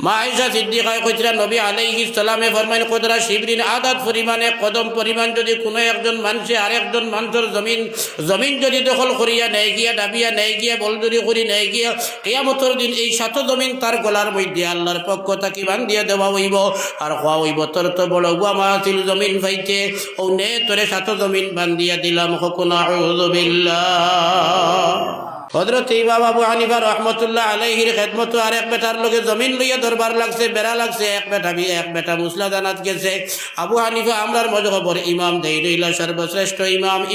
মা আয়েশা সিদ্দিকা কইরা নবী আলাইহিস সালামে ফরমাইন কদরা শিবরিন আদাত পরিমাণে কদম পরিমাণ যদি কোনো একজন মানুষে আরেকজন মানুষের জমিন যদি দখল করিয়া নেয় গিয়া ডাবিয়া নেয় গিয়া বলজুরি করি নেয় গিয়া কিয়ামতের দিন এই সাত জমিন তার গলার মধ্যে আল্লাহর পক্ষ থেকে বান্ধিয়া দেওয়া হইব আর হওয়া হইব তোর তো বড় গুয়ামা ছিল জমিন পাইতে ও নে তোরে সাত জমিন বান্ধিয়া দিলাম হকুনা আউযু বিল্লাহ। হযরত ইমাম আবু হানিফা রাহমাতুল্লাহ আলাইহির খেদমত আর এক বেটার লগে জমিন লইয়া দরবার লাগছে বেড়া লাগছে এক বেটা মুসলা দানাত গেছে। আবু হানিফা আমরার মজহবর ইমাম দেইলা সর্বশ্রেষ্ঠ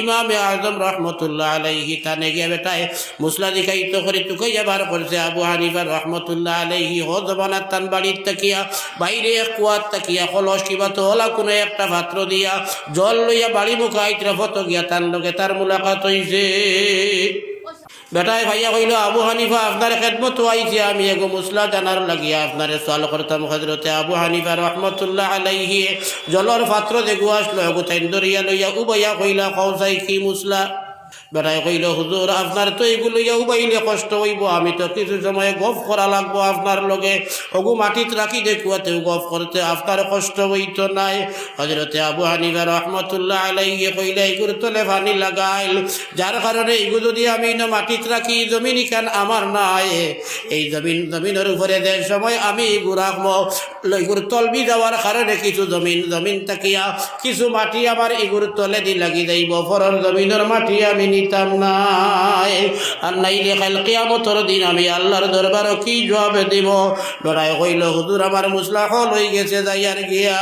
ইমামে আজম রাহমাতুল্লাহ আলাইহি তানে গিয়া বেটায় মুসলা দিখাইত করে তুকাইয়া বার করছে। আবু হানিফা রাহমাতুল্লাহ আলাইহি হ জবানাত তান বাড়ির তাকিয়া বাইরে এক কুয়াত তাকিয়া কলস কিবা তো হলা কোনো একটা পাত্র দিয়া জল লইয়া বাড়ি মুখাইত রফত গিয়া তার লগে তার মুলাকাত হইছে। বেটায় ভাইয়া কইল আবু হানিফা আপনার খেদমত আইছি আমি এগো মুসলা জানার লাগিয়া আপনার সওয়াল করতাম। হযরতে আবু হানিফা রাহমাতুল্লাহ আলাইহি জলর পাত্র দেখু আসলো এগো তাইন দরিয়া লইয়া উবাইয়া কইলা কওসাই কি মুসলা। বেটায় কইল হুজুর আপনার তো এগুলো উবাইলে কষ্ট হইব আমি তো কিছু সময় গপ করা লাগবো আপনার লগে ওগু মাটিত রাখি দেখুয়াতে গপ করতে আপনার কষ্ট হইতো নাই। হযরতে আবু হানিফা রাহমাতুল্লাহ আলাইহি কইলে এগুলো তলে পানি লাগাইল যার কারণে এগুলো যদি আমি না মাটিত রাখি জমিন ইখান আমার নাই এই জমিনের উপরে দেড় সময় আমি এগু রাখবো এগুর তলবি যাওয়ার কারণে কিছু জমিন তাকিয়া কিছু মাটি আমার এগুর তলে দি লাগি যাইব ফরর জমিনের মাটি আমি নিতাম নাই আর নাইলে কাল কিয়ামতের দিন আমি আল্লাহর দরবারে কি জবাব দিব। লড়াই কইল হুজুর আমার মুসলা হল হয়ে গেছে যাইয়ার গিয়া।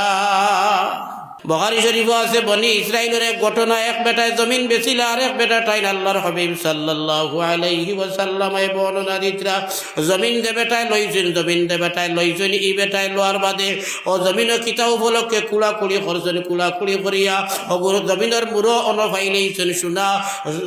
বুখারী শরীফ আছে বনি ইসরাইলের এক ঘটনা এক বেটায় জমিন বেচিল আর এক বেটা টাইন আল্লাহর হাবিব সাল্লাল্লাহু আলাইহি ওয়াসাল্লাম এই বর্ণনা দিতরা জমিন দে বেটায় লইছেন ই বেটায় লোয়ার বাদে ও জমিনের কিতা উপলক্ষে কুড়াকুড়ি করছেন কুড়াকুড়ি করিয়া ওগুলো জমিনের মুড়ো অনফাইলেইছেন সোনা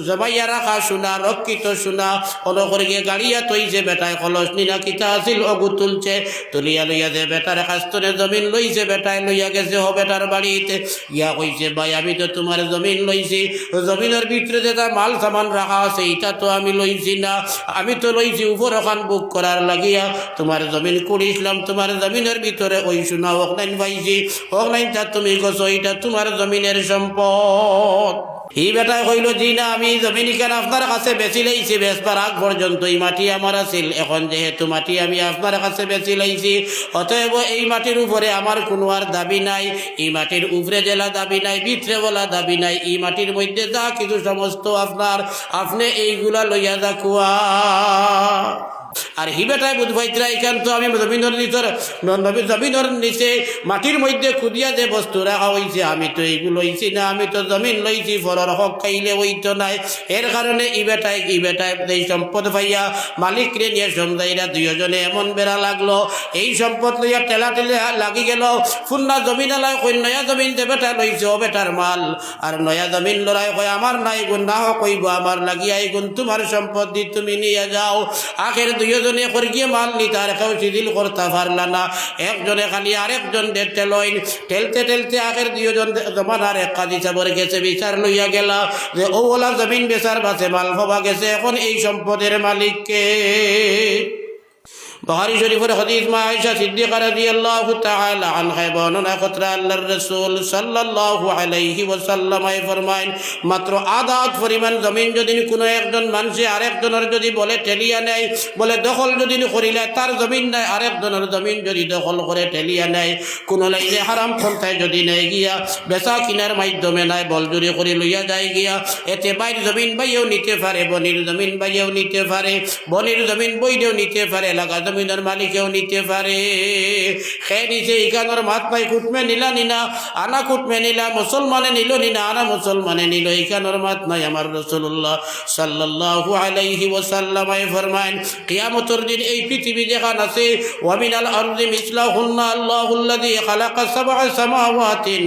জমাইয়া রাখা সোনা রক্ষিত সোনা অন করিয়ে গাড়িয়া তৈছে বেটায় কলস নিনা কিতা আছিল অগু তুলছে তুলিয়া লইয়া যে বেটার কাস্তরে জমিন লইছে বেটায় লইয়া গেছে হ বেটার বাড়ি ইয়া কইছে ভাই আমি তো তোমার জমিন লইছি জমিনের ভিতরে যেটা মাল সামান রাখা আছে এটা তো আমি লইছি না আমি তো লইছি উপর ওখান বুক করার লাগিয়া তোমার জমিন কুড়িছিলাম তোমার জমিনের ভিতরে ওই সোনা অকলাইন পাইছি অকলাইনটা তুমি গছো এটা তোমার জমিনের সম্পদ। এই বেটায় কইল জি না আমি জমিন কেন আপনার কাছে বেশি লাইছি বেচবার আগ পর্যন্ত এই মাটি আমার আছিল এখন যেহেতু মাটি আমি আপনার কাছে বেশি লাইছি অতএব এই মাটির উপরে আমার কোনো আর দাবি নাই এই মাটির উপরে জেলা দাবি নাই ভিতরে বলা দাবি নাই এই মাটির মধ্যে যা কিছু সমস্ত আপনার আপনি এইগুলা লইয়া যাকুয়া। আর হি বেটায় বুধ ভাইতরা এখান তো আমি জমিনের নিচে মাটির মধ্যে খুদিয়া যে বস্তু রাখা হয়েছে আমি তো এইগুলো লইছি না আমি তো জমিন লইছি ফলর হক খাইলে হইতো নাই। এর কারণে ই বেটায় এই সম্পদ ভাইয়া মালিক রে নিয়ে সমজাইরা দুইজনে এমন বেড়া লাগলো এই সম্পদ লইয়া টেলা লাগি গেল ফুন্না জমিন আলায় কই নয়া জমিন যে বেটা লইছে ও বেটার মাল আর নয়া জমিন লড়াই কয় আমার নাই গুণ না কইব আমার লাগিয়া এই গুণ তোমার সম্পদ দি তুমি নিয়ে যাও। আখের দুইজনে করে গিয়ে মাল নিতে আর কেউ শিথিল করতে পারল না একজনে খালি আরেকজন ঠেলতে আগের দুইজন জমানার এক কাজী সাবর গেছে বিচার লইয়া গেলা যে ওলা জমিন বেচার বাসে মাল হবা গেছে এখন এই সম্পদের মালিককে। বুখারী শরীফের হাদিস মা আয়েশা সিদ্দিকা রাদিয়াল্লাহু তাআলা আনহা বর্ণনা করেন আল্লাহর রাসূল সাল্লাল্লাহু আলাইহি ওয়াসাল্লাম ফরমায়েন মাত্র আদাত পরিমাণ জমিন যদি কোনো একজন মানুষ আরেকজনের যদি বলে ঠেলিয়া নেয় বলে দখল যদি করিলে তার জমিন নাই আরেকজনের জমিন যদি দখল করে ঠেলিয়া নেয় কোনো লাইনে হারাম পন্থায় যদি নেয় গিয়া বেচা কিনার মাধ্যমে নাই বলজুরি করে লইয়া যায় গিয়া এতে বাইর জমিন বাইও নিতে পারে বনির জমিন বাইও নিতে পারে বনির জমিন বইলেও নিতে পারে লাগা জমিনের মালিকেও নিতে পারে। খেয়ে নিচে ইখানোর মাত পাই কুটমে নিলা নিনা আনা কুটমে নিলা মুসলমানে নিল নিনা আনা মুসলমানে নিল ইখানোর মাত নাই। আমার রাসূলুল্লাহ সাল্লাল্লাহু আলাইহি ওয়াসাল্লাম ফরমায়েন কিয়ামতের দিন এই পৃথিবী যেখান আছে ওয়া মিনাল আরদি মিসলাহুন্না আল্লাহুল্লাযী খালাকা সাবআ সামাওয়াতিন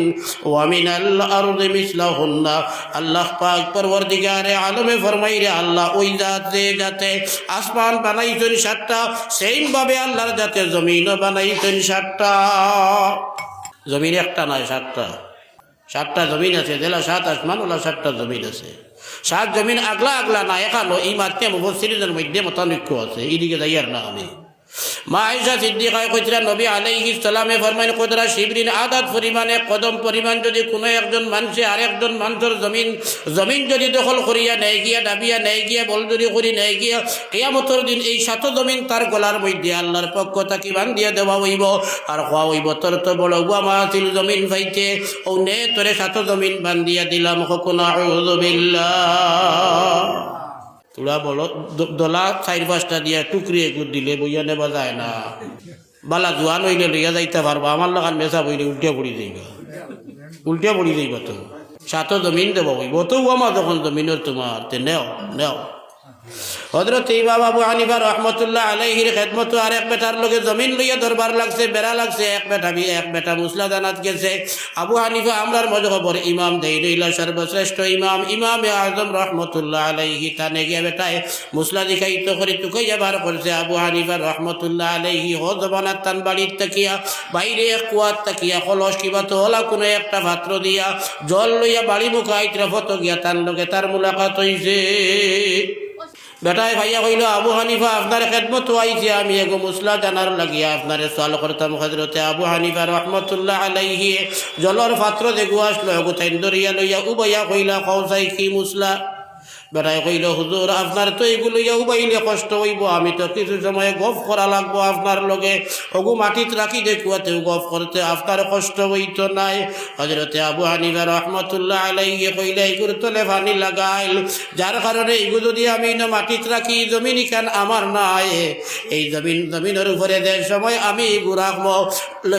ওয়া মিনাল আরদি মিসলাহুন্না আল্লাহ পাক পরওয়ারদিগারে আলমে ফরমাই রে আল্লাহ ওই জাতে আসমান বানাইছেন 7টা সেইম ভাবে আল্লাহর জাতে জমিনও বানাইছেন 7টা জমিন একটা নয় 7টা জমিন আছে জেলা 7 আসমান ওলা 7টা জমিন আছে 7 জমিন আগলা না এখানো এই মাত্রে মুফাসসিরিনের মধ্যে মতানৈক্য আছে এদিকে যাইয়ার না আমি মা আয়েশা সিদ্দিকা কইরা নবী আলাইহিস সালামে ফরমাইন কদরা শিবরিন আদাত পরিমাণে কদম পরিমাণ যদি কোনো একজন মানুষে আরেকজন মানুষের জমিন যদি দখল করিয়া নেয় গিয়া ডাবিয়া নেয় গিয়া বলদুরি করি নেয় গিয়া কিয়ামতের দিন এই সাত জমিন তার গলার মধ্যে আল্লাহর পক্ষ থেকে বান্ধিয়া দেওয়া হইব আর খোয়া হইব তোর তো বড় গুয়ামা ছিল জমিন পাইতে ও নে তোরে সাত জমিন বান্ধিয়া দিলাম হকুন আউযু বিল্লাহ। তোরা বলো দোলা 4-5টা দিয়া টুকরিয়ে গুড় দিলে বইয়া নেবা যায় না, বালা জোয়ান হইলে লইয়া যাইতে পারবা, আমার লাগান মেসা বইলে উল্টিয়া পড়ি যাইবা তো সাত জমিন দেব হইব তো আমার যখন জমিনের তোমার নেও নেও। হযরত ইমাম আবু হানিফা রাহমাতুল্লাহ আলাইহির খেদমত আর এক বেটার লগে জমিন লইয়া দরবার লাগছে, বেড়া লাগছে, এক বেটা মুসলা দানাত গেছে। আবু হানিফা আমরার মজহবর ইমাম দেইলা সর্বশ্রেষ্ঠ ইমাম আজম রাহমাতুল্লাহ আলাইহি তানে গিয়া বেটায় মুসলা দিখাইত করে টুকাইয়া বার করছে। আবু হানিফা রাহমাতুল্লাহ আলাইহি হ জবানাত তান বাড়ির তাকিয়া বাইরে এক কুয়াত তাকিয়া কলস কিবা তো হলা কোনো একটা পাত্র দিয়া জল লইয়া বাড়ি মুখাইত রফত গিয়া তার লগে তার মুলাকাত হইছে। বেটায় ভাইয়া কইল আবু হানিফা আপনার খেদমত আইছি, আমি এগো মুসলা জানার লাগিয়া আপনারে সওয়াল করতাম। হযরতে আবু হানিফা রাহমাতুল্লাহ আলাইহি জলর পাত্র দেখু আসলো, এগো তাইন দরিয়া লইয়া উবাইয়া কইলা কওসাই কি মুসলা। বেটায় কইল হুজুর আপনার তো এগুলো উবাইলে কষ্ট হইব, আমি তো কিছু সময় গপ করা লাগবো আপনার লগে, ওগু মাটিত রাখি দেখুয়াতেও গপ করতে আপনার কষ্ট হইত নাই। হযরতে আবু হানিফা রাহমাতুল্লাহ আলাইহি কইলা এগুলো তলে পানি লাগাইল, যার কারণে এগুলো যদি আমি মাটিত রাখি জমিন ইখান আমার নাই, এই জমিনের উপরে যে সময় আমি এগু রাখবো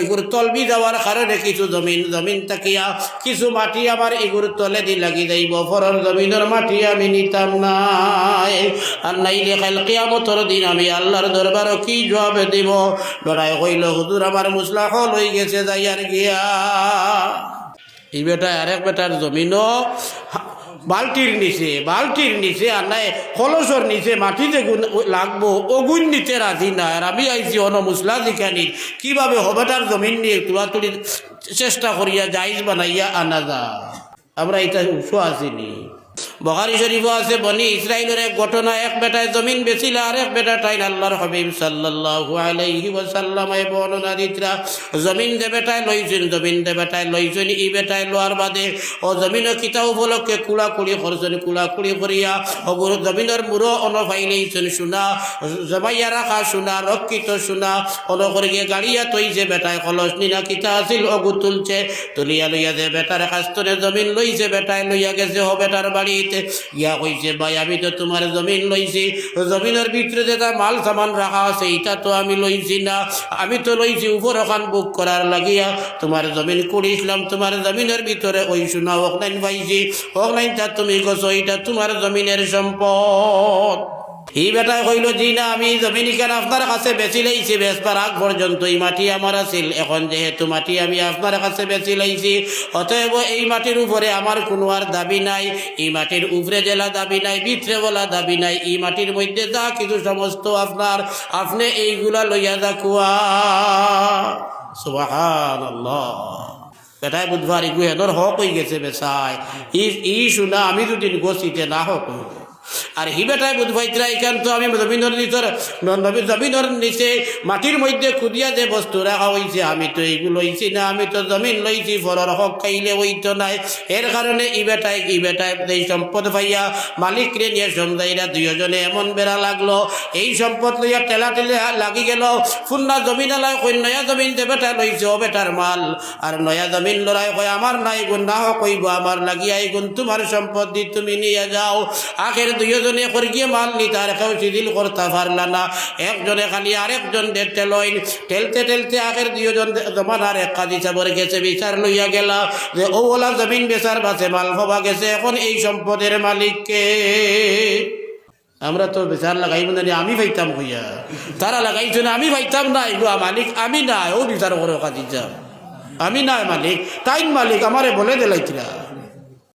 এগুর তলবি যাওয়ার কারণে কিছু জমিন তাকিয়া কিছু মাটি আমার এগুর তলে দি লাগি যাইব, ফরর জমিনের মাটি আমি নিতাম নাই। আর নাইলে কাল কিয়ামতের দিন আমি আল্লাহর দরবারে কি জবাব দিব। লড়াই কইল হুজুর আমার মুসলা হল হয়ে গেছে যাইয়ার গিয়া। এই বেটা আরেক বেটার জমিনও বালতির নিচে আর নাই কলসর নিচে মাটিতে লাগবো ওগুন নিতে রাজি না। আর আমি আইছি অন মুসলা দিখানির কিভাবে হবেটার জমিন নিয়ে তুলাতুলির চেষ্টা করিয়া জাইজ বানাইয়া আনা যা। আমরা এটা উৎস আসিনি। বুখারী শরীফ আছে বনি ইসরাইলের এক ঘটনা, এক বেটায় জমিন বেচিল আর এক বেটা টাইন আল্লাহর হাবিব সাল্লাল্লাহু আলাইহি ওয়াসাল্লাম এই বর্ণনা দিতরা জমিন দে বেটায় লইছেন ই বেটায় লোয়ার বাদে ও জমিনের কিতা উপলক্ষে কুড়াকুড়ি করিয়া ওগুলো জমিনের মুড়ো অনফাইলেইছেন সোনা জমাইয়া রাখা সোনা রক্ষিত সোনা অনকরিয়ে গাড়িয়া তৈছে বেটায় কলস নিনা কিতা আছিল অগু তুলছে তুলিয়া লইয়া যে বেটার কাস্তরে জমিন লইছে বেটায় লইয়া গেছে হ বেটার বাড়িতে গিয়া কইছে ভাই আমি তো তোমার জমিন লইছি, জমিনের ভিতরে যেটা মাল সামান রাখা আছে এটা তো আমি লইছি না, আমি তো লইছি উপর ওখান বুক করার লাগিয়া তোমার জমিন করিছিলাম, তোমার জমিনের ভিতরে ওই সোনা অকলাইন পাইছি, অকলাইনটা তুমি গছো এটা তোমার জমিনের সম্পদ। এই বেটায় কইল জি না আমি জমিন কেন আপনার কাছে বেচি লাইছি, বেচবার আগ পর্যন্ত এই মাটি আমার আছিল, এখন যেহেতু মাটি আমি আপনার কাছে বেচি লাইছি অতএব এই মাটির উপরে আমার কোনো আর দাবি নাই, এই মাটির উপরে জেলা দাবি নাই, ভিতরে বলা দাবি নাই, এই মাটির মধ্যে যা কিছু সমস্ত আপনার, আপনি এইগুলা লইয়া যাকুয়া। সুবহানাল্লাহ। বেটায় বুধবার ইগুহেনর হক হয়ে গেছে বেচায় ই শুনা আমি যদি গোসিতে না হক আর হি বেটায় বুধবাইতরা এখান তো আমি জমিনের নিচে মাটির মধ্যে খুদিয়া যে বস্তু রাখা হয়েছে আমি তো এইগুলো লইছি না, আমি তো জমিন লইছি, ফরর হক খাইলে হইতো নাই। এর কারণে ই বেটায় এই সম্পদ পাইয়া মালিকরে নিয়ে সমজাইরা দুইজনে এমন বেড়া লাগলো, এই সম্পদ লইয়া ঠেলা লাগি গেল। ফুন্না জমিন আলায় কই নয়া জমিন যে বেটা লইছে ও বেটার মাল, আর নয়া জমিন লড়াই কয় আমার নাই গুণ না কইব আমার লাগিয়া এই গুণ তোমার সম্পদ দি তুমি নিয়ে যাও। আখের দুইজনে করে গিয়ে মাল নিতে আর কেউ শিথিল করতে পারলা না, একজনে খালি আরেকজন ঠেলতে আখের দুইজন জমানার এক কাজী সাবর গেছে বিচার লইয়া গেলা যে ওলা জমিন বেচার বাসে মাল হবা গেছে, এখন এই সম্পদের মালিককে আমরা তো বিচার লাগাইব না আমি পাইতাম হইয়া, তারা লাগাইছো না আমি পাইতাম না, এগুলো মালিক আমি না, ও বিচার করে কাজী আমি না মালিক, তাই মালিক আমারে বলে দিলাইছিলা।